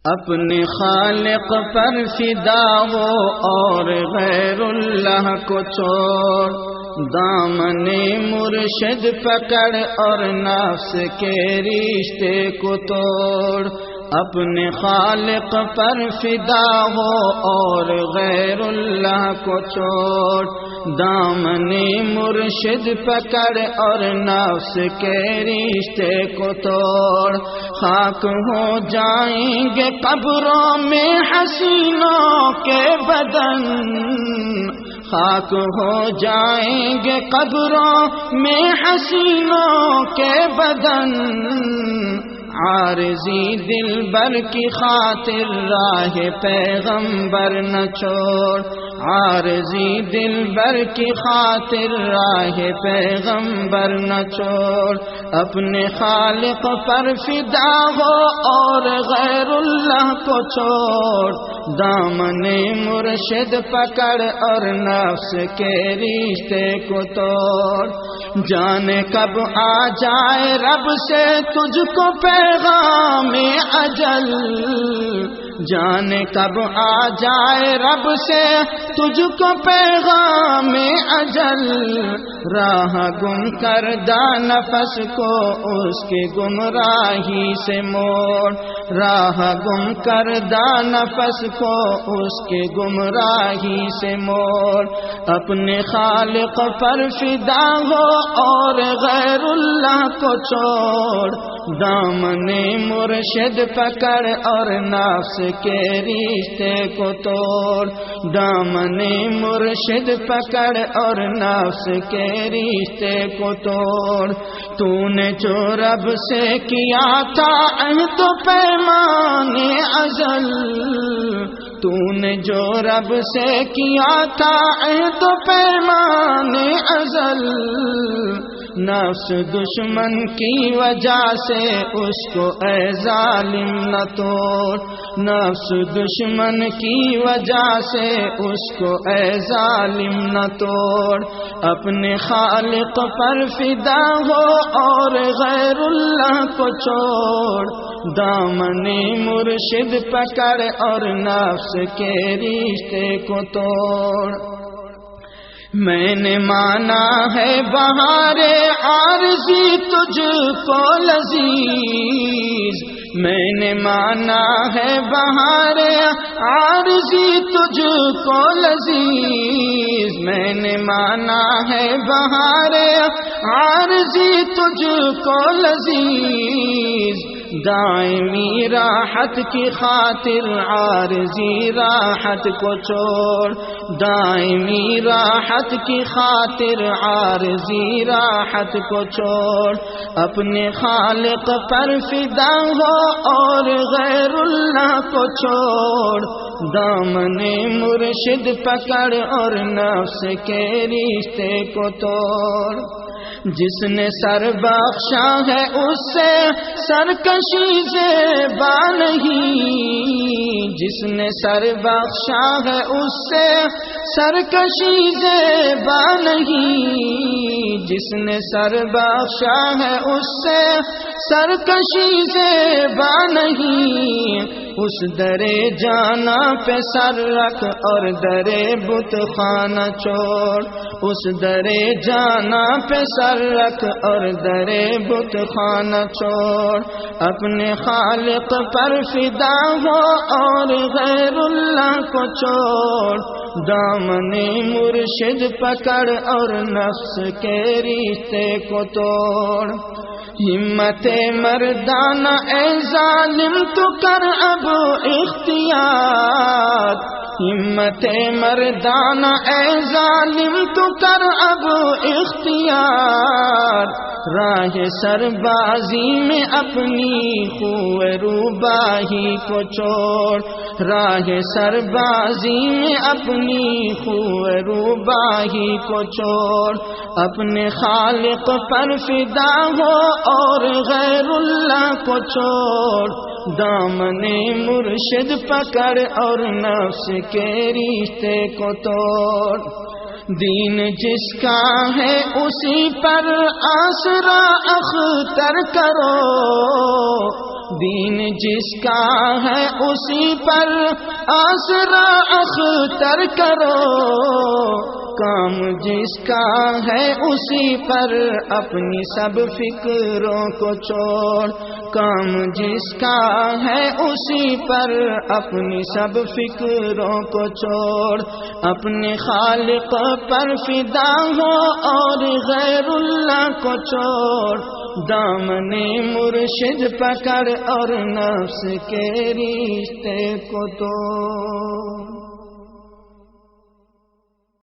اپنے خالق پر فدا ہو اور غیر اللہ کو چھوڑ، دامن مرشد پکڑ اور نفس کے رشتے کو توڑ۔ اپنے خالق پر فدا ہو اور غیر اللہ کو چھوڑ، دامن مرشد پکڑ اور نفس کے رشتے کو توڑ۔ خاک ہو جائیں گے قبروں میں حسینوں کے بدن، خاک ہو جائیں گے قبروں میں حسینوں کے بدن، عارضی دلبر کی خاطر راہ پیغمبر نہ چھوڑ، عارضی دلبر کی خاطر راہ پیغمبر نہ چھوڑ۔ اپنے خالق پر فدا ہو اور غیر اللہ کو چھوڑ، دامن مرشد پکڑ اور نفس کے رشتے کو توڑ۔ جانے کب آ جائے رب سے تجھ کو پیغام اجل، جانے کب آ جائے رب سے تجھ کو پیغام اجل، راہ گم کردہ نفس کو اس کی گمراہی سے موڑ، راہ گم کردہ نفس کو اس کی گمراہی سے موڑ۔ اپنے خالق پر فدا ہو اور غیر اللہ کو چھوڑ، دامن مرشد پکڑ اور نفس کے رشتے کو توڑ، دامن مرشد پکڑ اور نفس کے رشتے کو توڑ۔ تو نے جو رب سے کیا تھا عہد و پیمان ازل، تو نے جو رب سے کیا تھا عہد و پیمان ازل، نفس دشمن کی وجہ سے اس کو اے ظالم نہ توڑ، نفس دشمن کی وجہ سے اس کو اے ظالم نہ توڑ۔ اپنے خالق پر فدا ہو اور غیر اللہ کو چھوڑ، دامن مرشد پکڑ اور نفس کے رشتے کو توڑ۔ میں نے مانا ہے بہار عارضی تجھ کو لذیذ، میں نے مانا ہے بہار عارضی تجھ کو لذیذ، میں نے مانا ہے بہار عارضی تجھ کو لذیذ، دائمی راحت کی خاطر عارضی راحت کو چھوڑ، دائمی راحت کی خاطر عارضی راحت کو چھوڑ۔ اپنے خالق پر فدا ہو اور غیر اللہ کو چھوڑ، دامن مرشد پکڑ اور نفس کے رشتے کو توڑ۔ جس نے سر بخشا ہے اس سے سرکشی زیبا نہیں، جس نے سر بخشا ہے اس سے سرکشی زیبا نہیں، جس نے سر بخشا ہے اس سے سرکشی زیبا نہیں۔ اس درے جانا پہ سر رکھ اور درے بت خانہ چھوڑ، اس درے جانا پہ سر رکھ اور درے بت خانہ چھوڑ۔ اپنے خالق پر فدا ہو اور غیر اللہ کو چھوڑ، دامن مرشد پکڑ اور نفس کے رشتے کو توڑ۔ ہمت مردانہ اے ظالم تو کر اب اختیار، ہمت مردانہ اے ظالم تو کر اب اختیار، راہ سربازی میں اپنی قوت روباہی کو چھوڑ، راہ سربازی میں اپنی قوت روباہی کو چھوڑ۔ اپنے خالق پر فدا ہو اور غیر اللہ کو چھوڑ، دامن مرشد پکڑ اور نفس کے رشتے کو توڑ۔ دین جس کا ہے اسی پر آسرا اختر کرو، دین جس کا ہے اسی پر آسرا اختر کرو، کام جس کا ہے اسی پر اپنی سب فکروں کو چھوڑ، کام جس کا ہے اسی پر اپنی سب فکروں کو چھوڑ، اپنے خالق پر فدا ہو اور غیر اللہ کو چھوڑ، دامن مرشد پکڑ اور نفس کے رشتے کو توڑ۔